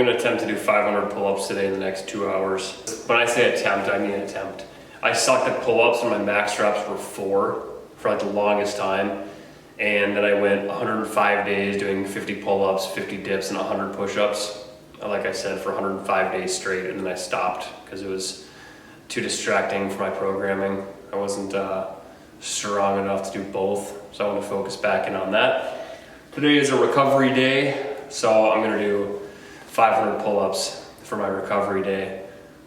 gonna attempt to do 500 pull-ups today in the next 2 hours. When I say attempt, I mean attempt. I sucked at pull-ups and my max reps were 4 for like the longest time. And then I went 105 days doing 50 pull-ups, 50 dips, and 100 push-ups. Like I said, for 105 days straight, and then I stopped because it was too distracting for my programming. I wasn't strong enough to do both, so I want to focus back in on that. Today is a recovery day, so I'm gonna do 500 pull-ups for my recovery day,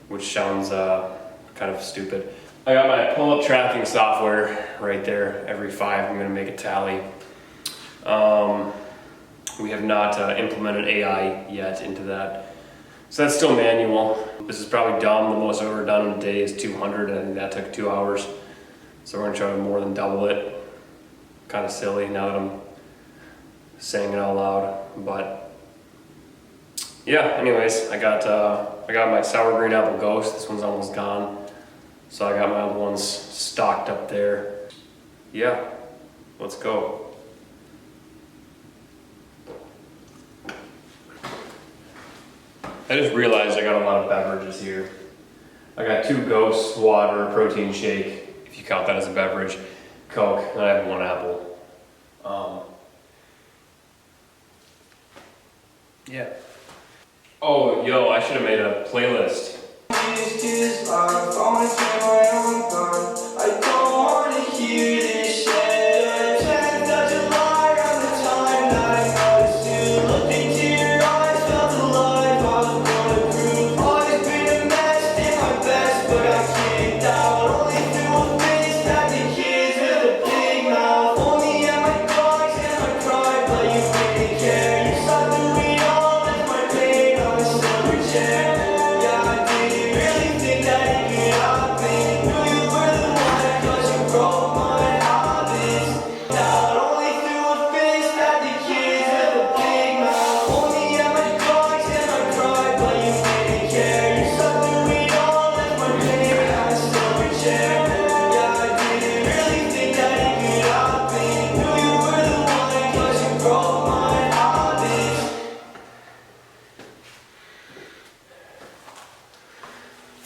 which sounds kind of stupid. I got my pull-up tracking software right there. Every 5, I'm gonna make a tally. We have not implemented AI yet into that. So that's still manual. This is probably dumb. The most I've ever done in a day is 200, and that took 2 hours. So we're gonna try to more than double it. Kind of silly now that I'm saying it out loud, but yeah, anyways, I got my sour green apple ghost. This one's almost gone. So I got my other ones stocked up there. Yeah, let's go. I just realized I got a lot of beverages here. I got 2 ghosts, water, protein shake, if you count that as a beverage, Coke, and I have 1 apple. Yeah. Oh, yo, I should have made a playlist.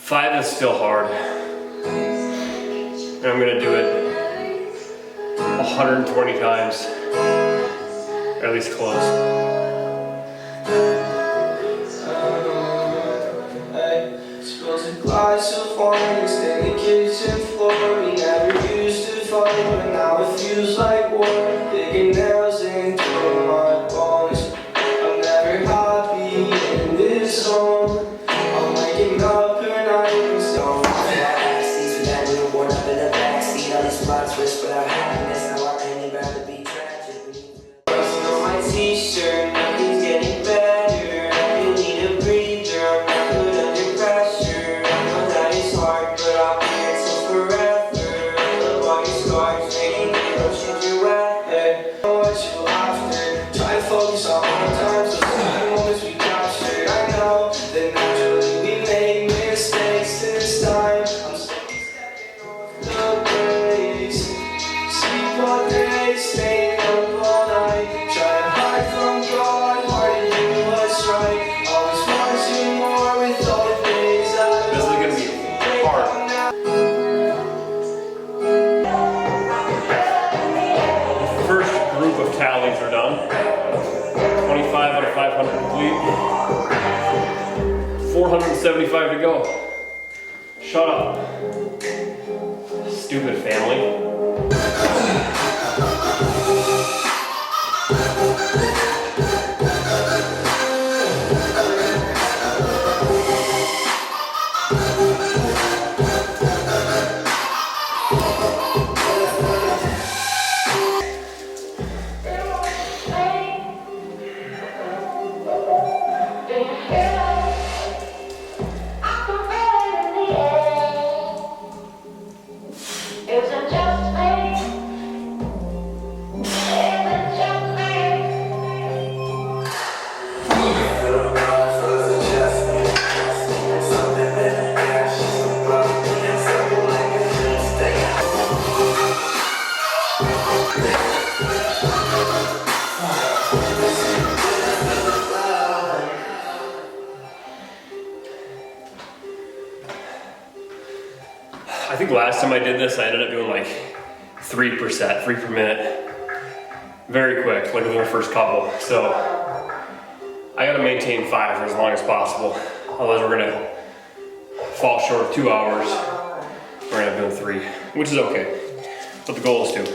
Five is still hard, and I'm gonna do it 120 times, or at least close. Spills a glass of wine, in the kitchen floor. We never used to fight, but now it feels like war. Digging nails into my bones. I'm never happy in this zone. I'm waking up and I'm so backseats. We got newborn up in the backseat. All these plots whisper our happiness. Now our pain would rather be tragic. Pressing on my t-shirt, nothing's getting better. I feel need a breather. I'm not put under pressure. I know that it's hard, but I'll be here till forever. I love all your scars, making me go change your weather. I know what you after. Try to focus on all the times, those little moments we captured. I know that naturally we make mistakes this time. I'm slowly stepping off the brakes. Sleep all day, staying up all night. Try to hide from God, hard to do what's right. Always wanting more with all the things I This is gonna be hard. First group of tallies are done. 25 out of 500 complete. 475 to go. Shut up. Stupid family. It was just I think last time I did this, I ended up doing like 3 per set, 3 per minute. Very quick, like with my first couple. So I gotta maintain 5 for as long as possible. Otherwise we're gonna fall short of 2 hours. We're gonna do 3, which is okay. But the goal is 2.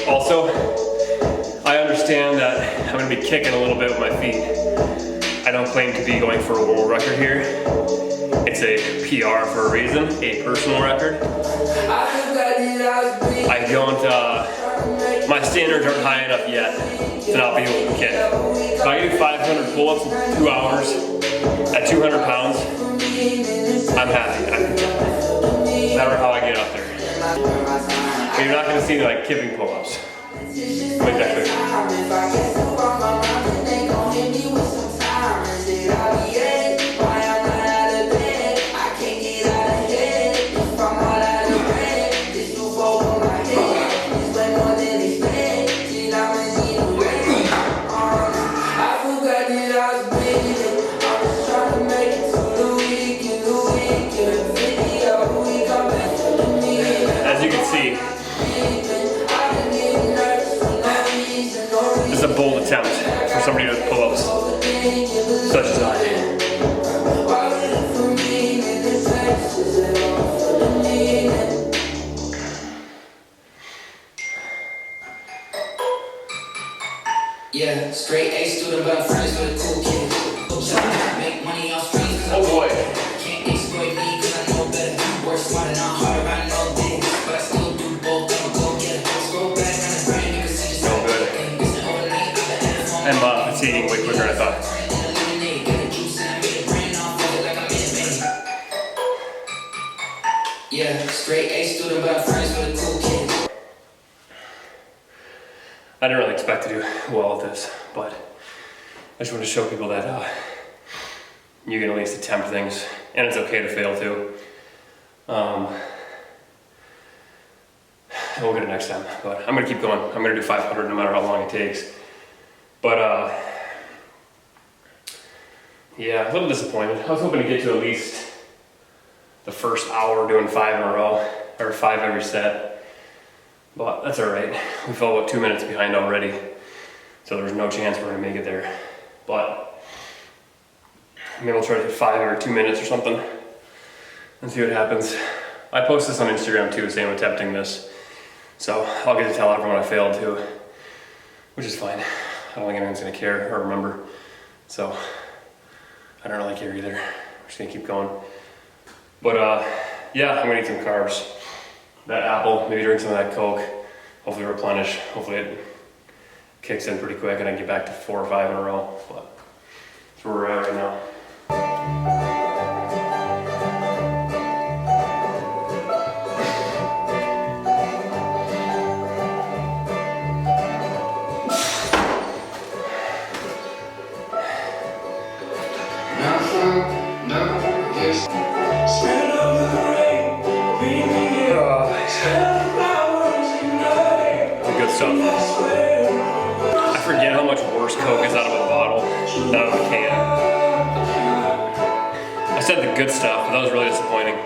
Also, I understand that I'm gonna be kicking a little bit with my feet. I don't claim to be going for a world record here. It's a PR for a reason, a personal record. I don't, my standards aren't high enough yet to not be able to kick. If I do 500 pull-ups in 2 hours at 200 pounds, I'm happy. No matter how I get up there. But you're not gonna see me like kipping pull-ups. Make that clear. As you can see, this is a bold attempt for somebody to pull ups such as I. Yeah, straight A student, but I'm friends with a cool kid. Make money off streets. Oh boy. Can't exploit me cause I know better. Work smarter, not harder, I know this. But I still do both, I'm a go-getter. Scroll back on the brand, you can see just No good. I'm fatiguing way quicker than I thought. Yeah, straight A student, but I'm friends with a cool kid. I didn't really expect to do well with this, but I just want to show people that you can at least attempt things, and it's okay to fail too. And we'll get it next time, but I'm gonna keep going. I'm gonna do 500 no matter how long it takes. But yeah, a little disappointed. I was hoping to get to at least the first hour doing 5 in a row, or 5 every set. But that's all right. We fell about 2 minutes behind already, so there's no chance we're gonna make it there. But maybe we'll try to hit 5 every 2 minutes or something and see what happens. I post this on Instagram too, saying I'm attempting this. So I'll get to tell everyone I failed too, which is fine. I don't think anyone's gonna care or remember. So I don't really care either. I'm just gonna keep going. But yeah, I'm gonna eat some carbs. That apple, maybe drink some of that Coke, hopefully replenish, hopefully it kicks in pretty quick and I can get back to 4 or 5 in a row. But that's where we're at right now. Good stuff. I forget how much worse Coke is out of a bottle than out of a can. I said the good stuff, but that was really disappointing.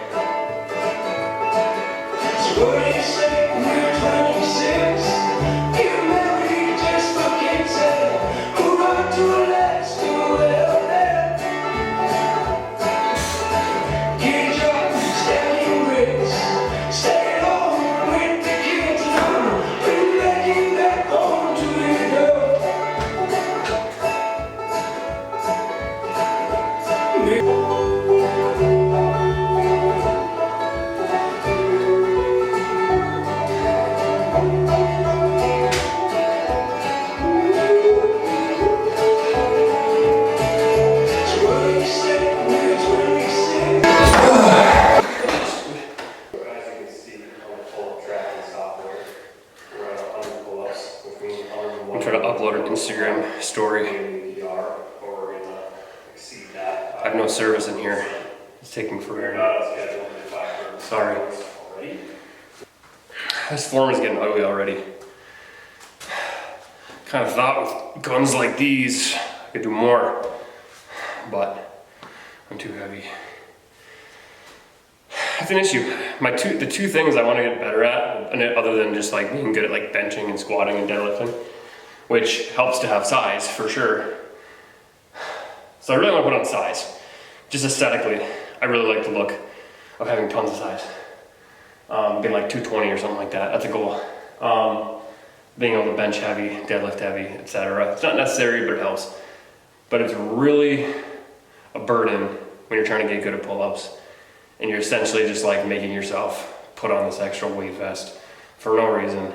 I'm trying to upload an Instagram story. I have no service in here. It's taking forever. Sorry. This form is getting ugly already. Kind of thought with guns like these, I could do more, but I'm too heavy. It's an issue. The two things I want to get better at, and other than just like being good at like benching and squatting and deadlifting, which helps to have size for sure. So I really want to put on size. Just aesthetically, I really like the look of having tons of size. Being like 220 or something like that. That's a goal. Being able to bench heavy, deadlift heavy, etc. It's not necessary, but it helps. But it's really a burden when you're trying to get good at pull-ups. And you're essentially just like making yourself put on this extra weight vest for no reason,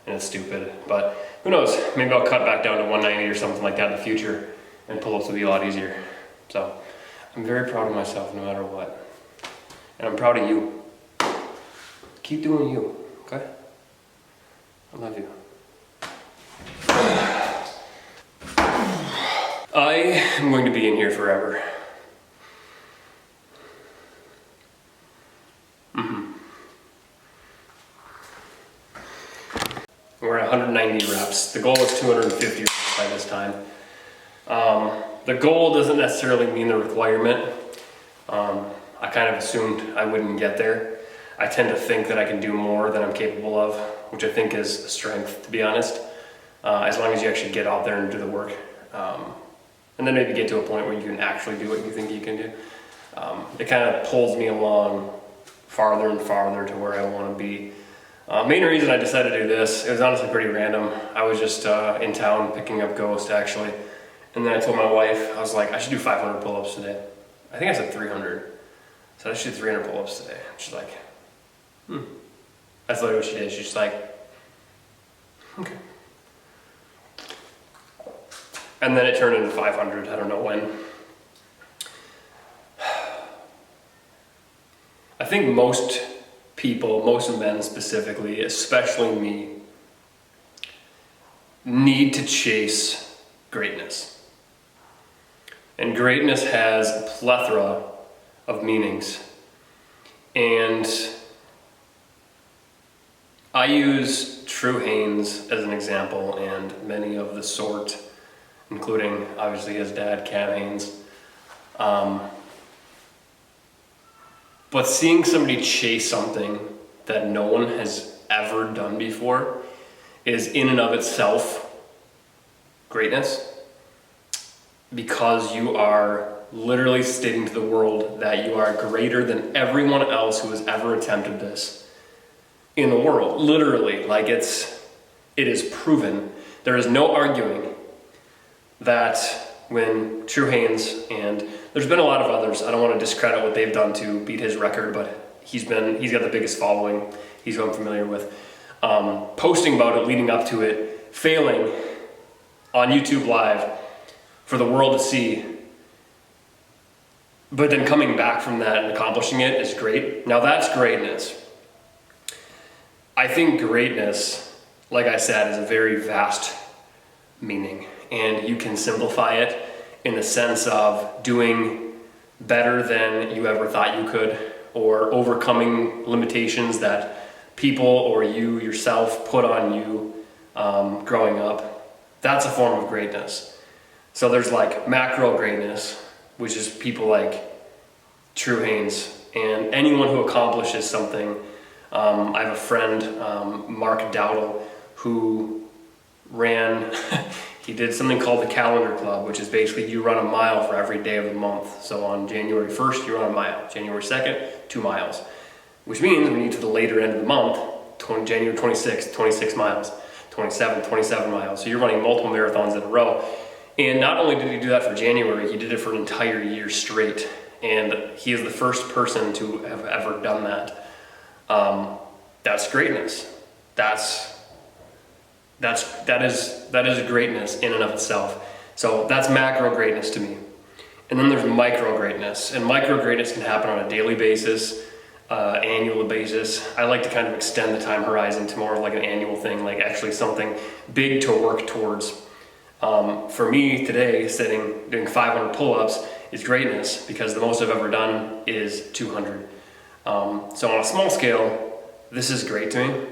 and it's stupid. But who knows? Maybe I'll cut back down to 190 or something like that in the future, and pull-ups will be a lot easier. So I'm very proud of myself no matter what, and I'm proud of you. Keep doing you, okay? I love you. I am going to be in here forever. We're at 190 reps. The goal is 250 reps by this time. The goal doesn't necessarily mean the requirement. I kind of assumed I wouldn't get there. I tend to think that I can do more than I'm capable of, which I think is a strength, to be honest, as long as you actually get out there and do the work. And then maybe get to a point where you can actually do what you think you can do. It kind of pulls me along farther and farther to where I want to be. Main reason I decided to do this, it was honestly pretty random. I was just in town picking up Ghost actually. And then I told my wife, I was like, I should do 500 pull-ups today. I think I said 300. So I should do 300 pull-ups today. She's like, That's literally what she did. She's just like, okay. And then it turned into 500, I don't know when. I think most people, most men specifically, especially me, need to chase greatness. And greatness has a plethora of meanings. And I use True Haynes as an example, and many of the sort, including obviously his dad, Cam Haynes. But seeing somebody chase something that no one has ever done before is in and of itself greatness, because you are literally stating to the world that you are greater than everyone else who has ever attempted this in the world. Literally, like it is proven. There is no arguing that when True Haynes, and there's been a lot of others, I don't want to discredit what they've done to beat his record, but he's got the biggest following, he's who I'm familiar with, posting about it, leading up to it, failing on YouTube Live for the world to see, but then coming back from that and accomplishing it is great. Now that's greatness. I think greatness, like I said, is a very vast meaning, and you can simplify it in the sense of doing better than you ever thought you could, or overcoming limitations that people or you yourself put on you growing up. That's a form of greatness. So there's like macro greatness, which is people like True Haynes and anyone who accomplishes something. I have a friend, Mark Dowdle, who ran, he did something called the Calendar Club, which is basically you run a mile for every day of the month. So on January 1st, you run a mile. January 2nd, 2 miles. Which means when you get to the later end of the month, January 26th, 26 miles. 27 miles. So you're running multiple marathons in a row. And not only did he do that for January, he did it for an entire year straight. And he is the first person to have ever done that. That's greatness. That is greatness in and of itself. So that's macro greatness to me. And then there's micro greatness. And micro greatness can happen on a daily basis, annual basis. I like to kind of extend the time horizon to more of like an annual thing, like actually something big to work towards. For me today, doing 500 pull-ups is greatness, because the most I've ever done is 200. So on a small scale, this is great to me.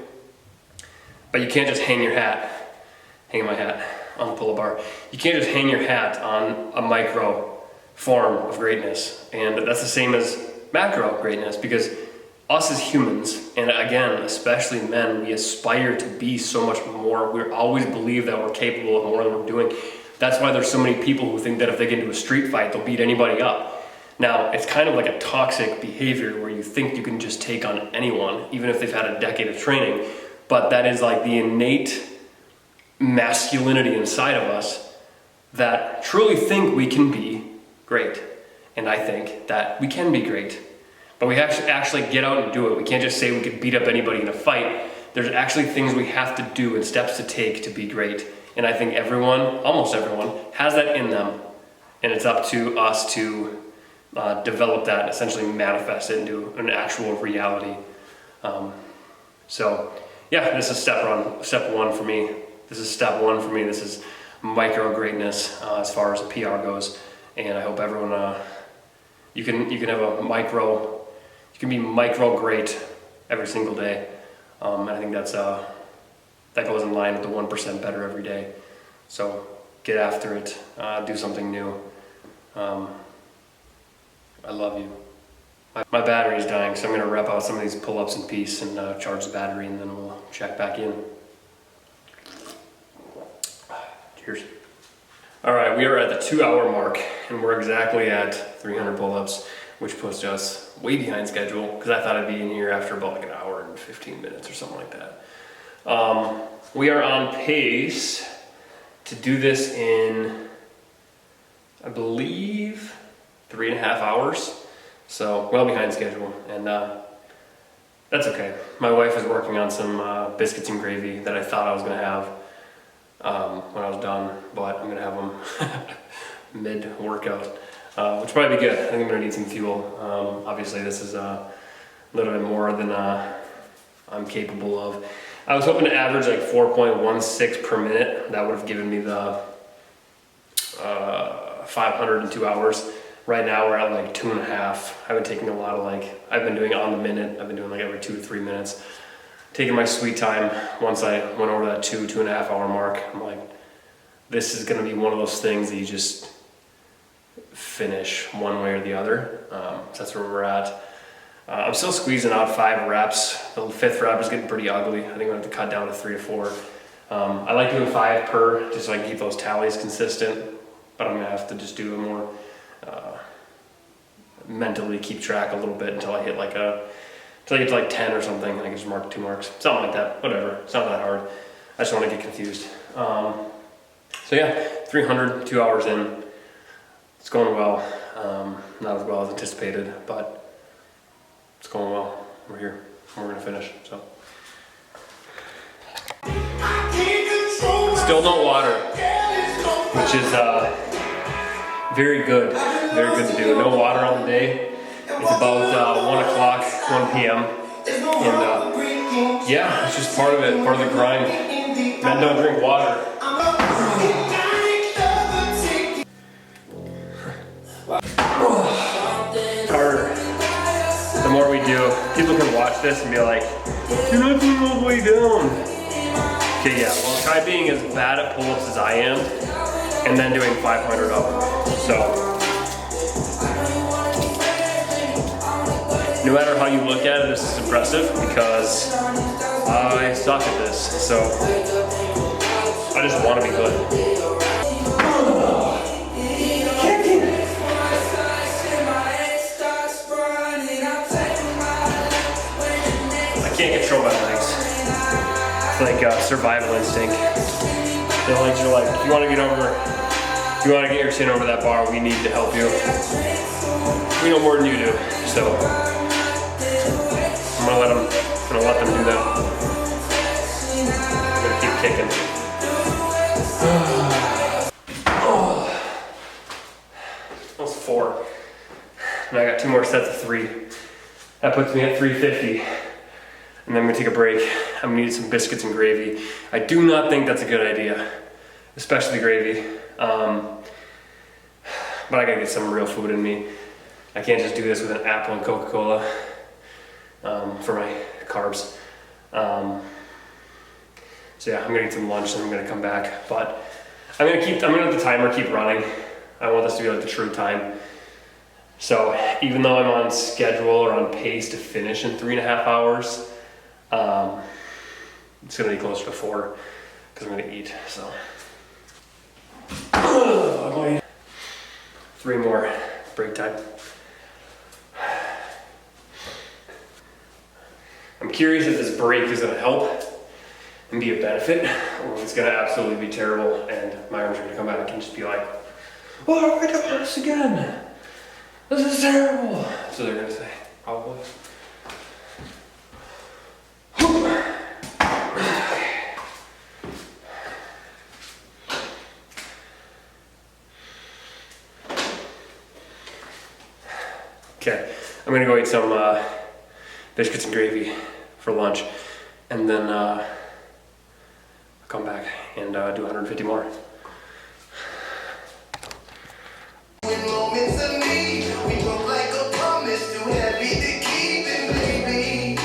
But you can't just hang my hat on the pull-up bar. You can't just hang your hat on a micro form of greatness. And that's the same as macro greatness, because us as humans, and again, especially men, we aspire to be so much more. We always believe that we're capable of more than we're doing. That's why there's so many people who think that if they get into a street fight, they'll beat anybody up. Now, it's kind of like a toxic behavior where you think you can just take on anyone, even if they've had a decade of training, but that is like the innate masculinity inside of us that truly think we can be great. And I think that we can be great. But we have to actually get out and do it. We can't just say we could beat up anybody in a fight. There's actually things we have to do and steps to take to be great. And I think everyone, almost everyone, has that in them. And it's up to us to develop that and essentially manifest it into an actual reality. So yeah, this is step one for me. This is step one for me. This is micro greatness as far as the PR goes. And I hope everyone, you can have a micro. You can be micro great every single day. And I think that goes in line with the 1% better every day. So get after it, do something new. I love you. My battery is dying, so I'm gonna rep out some of these pull-ups in peace and charge the battery, and then we'll check back in. Cheers. All right, we are at the 2-hour mark, and we're exactly at 300 pull-ups, which puts us way behind schedule, because I thought I'd be in here after about like an hour and 15 minutes or something like that. We are on pace to do this in, I believe, 3.5 hours. So well behind schedule, and that's okay. My wife is working on some biscuits and gravy that I thought I was gonna have when I was done, but I'm gonna have them mid-workout, which will probably be good. I think I'm gonna need some fuel. Obviously this is a little bit more than I'm capable of. I was hoping to average like 4.16 per minute. That would have given me the 500 in 2 hours. Right now we're at like 2.5. I've been taking a lot of I've been doing on the minute. I've been doing like every 2 to 3 minutes. Taking my sweet time. Once I went over that 2.5 hour mark, I'm like, this is gonna be one of those things that you just finish one way or the other. So that's where we're at. I'm still squeezing out 5 reps. The 5th rep is getting pretty ugly. I think I'm gonna have to cut down to 3 to 4. I like doing 5 per, just so I can keep those tallies consistent, but I'm gonna have to just do a more mentally keep track a little bit until I hit until I get to like 10 or something. I can just mark 2 marks, something like that, whatever. It's not that hard. I just don't want to get confused. So yeah, 300, 2 hours in. It's going well. Not as well as anticipated, but it's going well. We're here. We're gonna finish. So still no water, which is very good to do. No water on the day. It's about 1 o'clock, 1 p.m. And yeah, it's just part of it, part of the grind. Men don't drink water. Harder. The more we do, people can watch this and be like, you're not doing all the way down. Okay, yeah, well try being as bad at pull-ups as I am, and then doing 500 up. So, no matter how you look at it, this is impressive because I suck at this. So, I just want to be good. I can't control my legs. It's like survival instinct. The legs are like, you want to get your chin over that bar, we need to help you. We know more than you do, so I'm gonna let them do that. I'm gonna keep kicking. That's 4. And I got 2 more sets of 3. That puts me at 350. And then I'm gonna take a break. I'm gonna need some biscuits and gravy. I do not think that's a good idea, especially gravy. But I gotta get some real food in me. I can't just do this with an apple and Coca-Cola for my carbs. So yeah, I'm gonna get some lunch and I'm gonna come back. But I'm gonna let the timer keep running. I want this to be like the true time. So even though I'm on schedule or on pace to finish in 3.5 hours, it's gonna be closer to 4 because I'm gonna eat, so. 3 more, break time. I'm curious if this break is gonna help and be a benefit, or if it's gonna absolutely be terrible and my arms are gonna come back and just be like, why are we doing this again? This is terrible. That's what they're gonna say, probably. Okay, I'm gonna go eat some biscuits and gravy for lunch, and then I'll come back and do 150 more. Moments of me, we broke like a promise, too heavy to keep it, baby.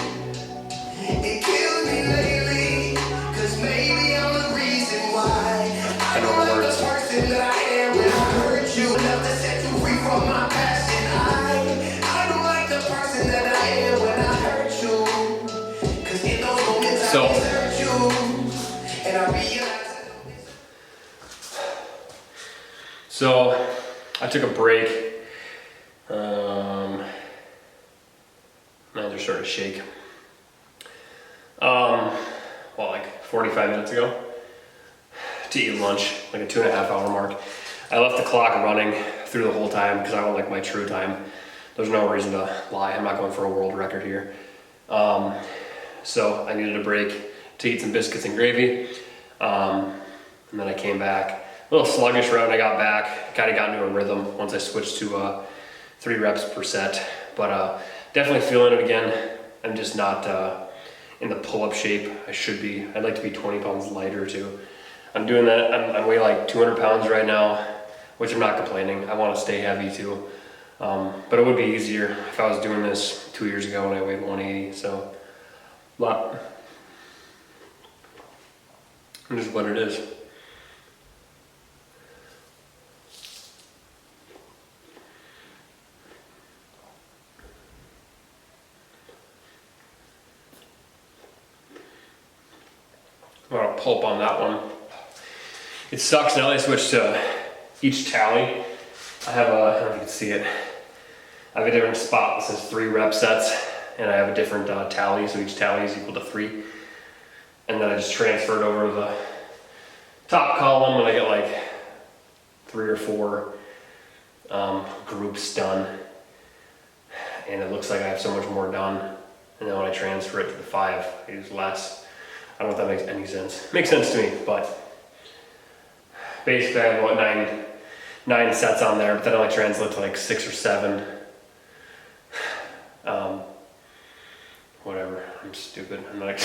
It kills me lately, cause maybe I'm the reason why I don't like the person that I am when I hurt you. Enough to set you free from my past, and I don't like the person that I am when I hurt you. Cause in those moments I desert you, and I realize. So I took a break. Now they're starting to shake. Well, like 45 minutes ago to eat lunch, like a 2.5 hour mark. I left the clock running through the whole time because I don't like my true time. There's no reason to lie. I'm not going for a world record here. So I needed a break to eat some biscuits and gravy. And then I came back. A little sluggish right when I got back. Kind of got into a rhythm once I switched to 3 reps per set. But definitely feeling it again. I'm just not in the pull-up shape I should be. I'd like to be 20 pounds lighter too. I'm doing that. I weigh like 200 pounds right now, which I'm not complaining. I want to stay heavy too. But it would be easier if I was doing this 2 years ago when I weighed 180. So, but it is what it is. A lot of pulp on that one. It sucks now they switched to each tally. I have I don't know if you can see it. I have a different spot that says 3 rep sets, and I have a different tally, so each tally is equal to 3. And then I just transferred over to the top column when I get like 3 or 4 groups done. And it looks like I have so much more done. And then when I transfer it to the 5, I use less. I don't know if that makes any sense. Makes sense to me, but basically I have about 9 sets on there, but that only translates to like 6 or 7. Whatever, I'm stupid. I'm not.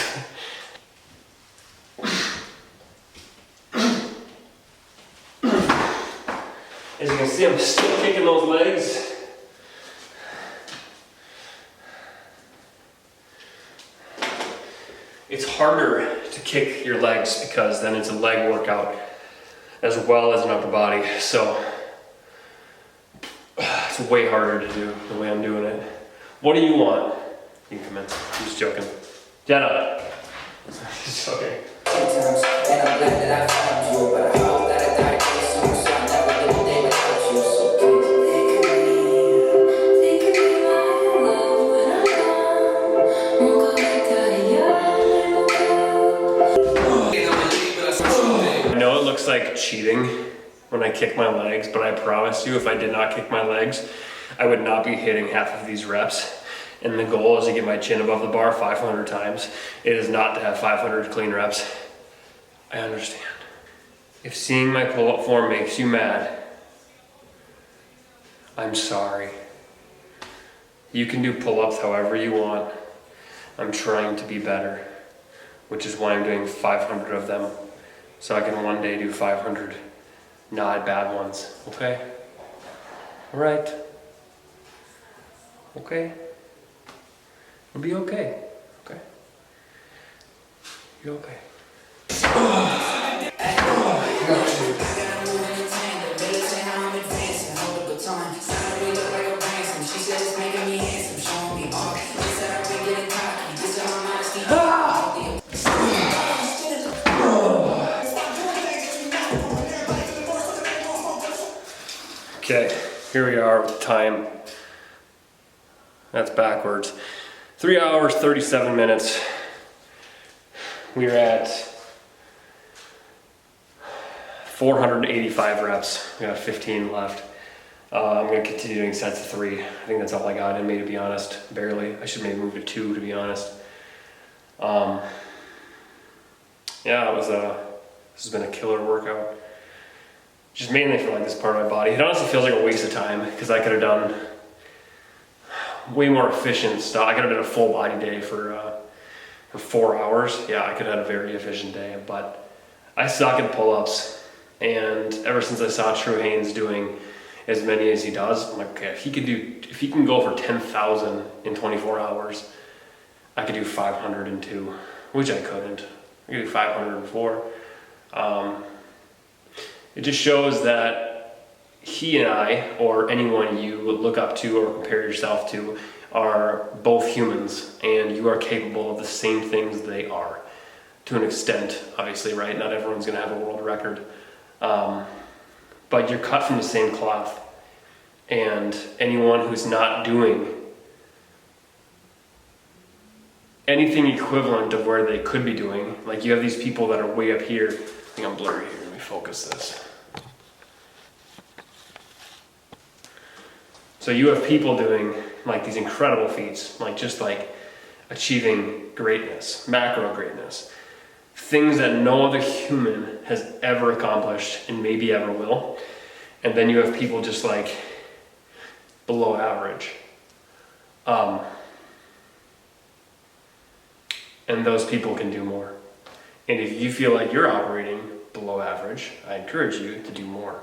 As you can see, I'm still kicking those legs. It's harder to kick your legs because then it's a leg workout as well as an upper body. So it's way harder to do the way I'm doing it. What do you want? You can come in. I'm just joking. Jenna. Just joking. Sometimes, and I'm glad that I found you, but I hope that I die too soon, so I never live a day without you. So I know it looks like cheating when I kick my legs, but I promise you, if I did not kick my legs, I would not be hitting half of these reps. And the goal is to get my chin above the bar 500 times. It is not to have 500 clean reps. I understand. If seeing my pull-up form makes you mad, I'm sorry. You can do pull-ups however you want. I'm trying to be better, which is why I'm doing 500 of them, so I can one day do 500 not bad ones, okay? All right. Okay? It'll be okay, okay? You're okay. Okay, here we are with the time. That's backwards. 3 hours, 37 minutes. We're at 485 reps. We got 15 left. I'm gonna continue doing sets of 3. I think that's all I got in me, to be honest. Barely. I should maybe move to 2, to be honest. Yeah, this has been a killer workout. Just mainly for like this part of my body. It honestly feels like a waste of time because I could have done way more efficient stuff. I could have done a full body day for 4 hours. Yeah, I could have had a very efficient day, but I suck at pull-ups. And ever since I saw True Haynes doing as many as he does, I'm like, okay, if he can go for 10,000 in 24 hours, I could do 500 in 2, which I couldn't. I could do 500 in 4. It just shows that he and I, or anyone you would look up to or compare yourself to, are both humans, and you are capable of the same things they are, to an extent, obviously, right? Not everyone's gonna have a world record, but you're cut from the same cloth, and anyone who's not doing anything equivalent of where they could be doing, like you have these people that are way up here. I think I'm blurry here, let me focus this. So you have people doing like these incredible feats, like just like achieving greatness, macro greatness, things that no other human has ever accomplished and maybe ever will. And then you have people just like below average. And those people can do more. And if you feel like you're operating below average, I encourage you to do more.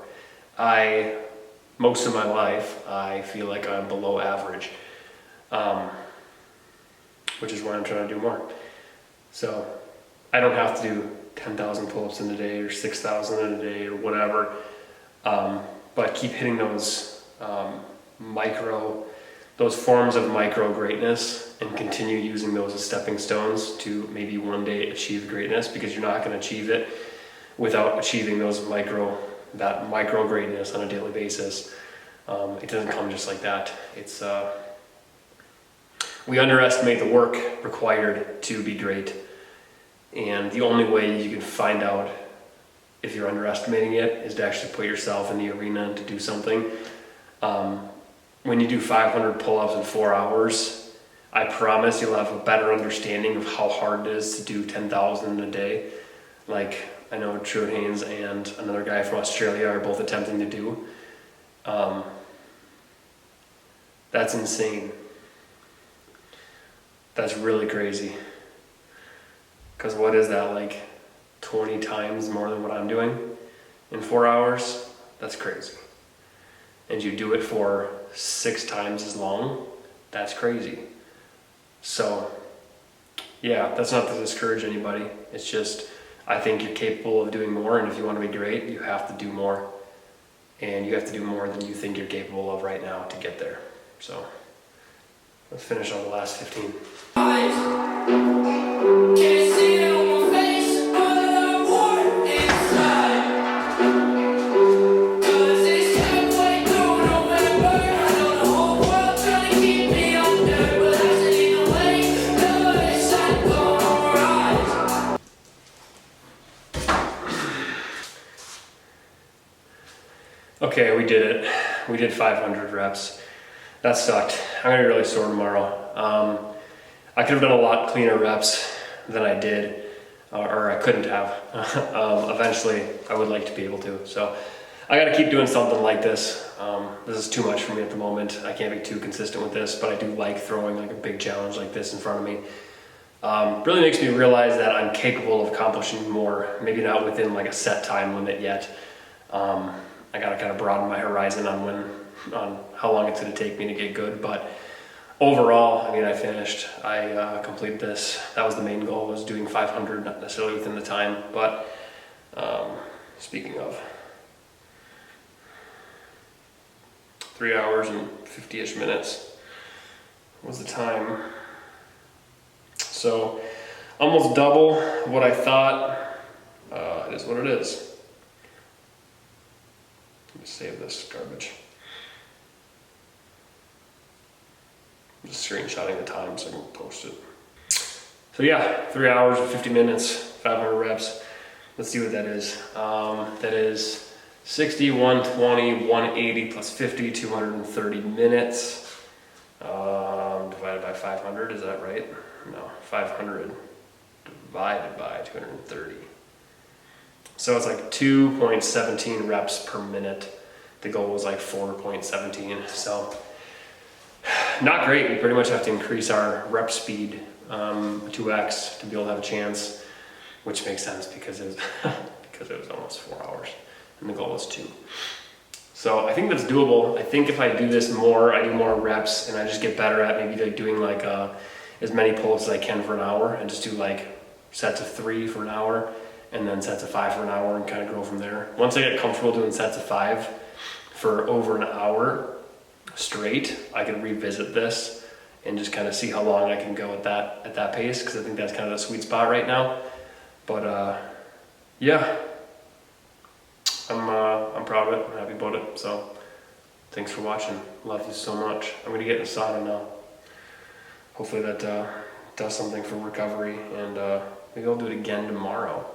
Most of my life, I feel like I'm below average, which is why I'm trying to do more. So I don't have to do 10,000 pull-ups in a day or 6,000 in a day or whatever, but keep hitting those those forms of micro greatness and continue using those as stepping stones to maybe one day achieve greatness, because you're not going to achieve it without achieving that micro greatness on a daily basis. It doesn't come just like that. We underestimate the work required to be great, and the only way you can find out if you're underestimating it is to actually put yourself in the arena to do something. When you do 500 pull-ups in 4 hours, I promise you'll have a better understanding of how hard it is to do 10,000 in a day. Like I know True Haynes and another guy from Australia are both attempting to do. That's insane. That's really crazy. Because what is that, like 20 times more than what I'm doing in 4 hours? That's crazy. And you do it for 6 times as long? That's crazy. So, yeah, that's not to discourage anybody. It's just, I think you're capable of doing more, and if you want to be great, you have to do more. And you have to do more than you think you're capable of right now to get there. So, let's finish on the last 15. Okay, we did it. We did 500 reps. That sucked. I'm gonna be really sore tomorrow. I could have done a lot cleaner reps than I did, or I couldn't have. Eventually, I would like to be able to. So I gotta keep doing something like this. This is too much for me at the moment. I can't be too consistent with this, but I do like throwing like a big challenge like this in front of me. Really makes me realize that I'm capable of accomplishing more, maybe not within like a set time limit yet. I gotta kind of broaden my horizon on how long it's gonna take me to get good, but overall, I mean, I finished. I completed this. That was the main goal, was doing 500, not necessarily within the time, but speaking of, 3 hours and 50-ish minutes was the time. So almost double what I thought. It is what it is. Let me save this garbage. I'm just screenshotting the time so I can post it. So yeah, 3 hours and 50 minutes, 500 reps. Let's see what that is. That is 60, 120, 180 plus 50, 230 minutes. Divided by 500, is that right? No, 500 divided by 230. So it's like 2.17 reps per minute. The goal was like 4.17. So not great. We pretty much have to increase our rep speed 2x to be able to have a chance, which makes sense because it was because it was almost 4 hours and the goal was 2. So I think that's doable. I think if I do this more, I do more reps and I just get better at maybe like doing like as many pull-ups as I can for an hour and just do like sets of 3 for an hour and then sets of 5 for an hour and kind of grow from there. Once I get comfortable doing sets of 5 for over an hour straight, I can revisit this and just kind of see how long I can go at that pace, because I think that's kind of the sweet spot right now. But yeah, I'm proud of it. I'm happy about it. So thanks for watching. Love you so much. I'm gonna get in the sauna now. Hopefully that does something for recovery, and maybe I'll do it again tomorrow.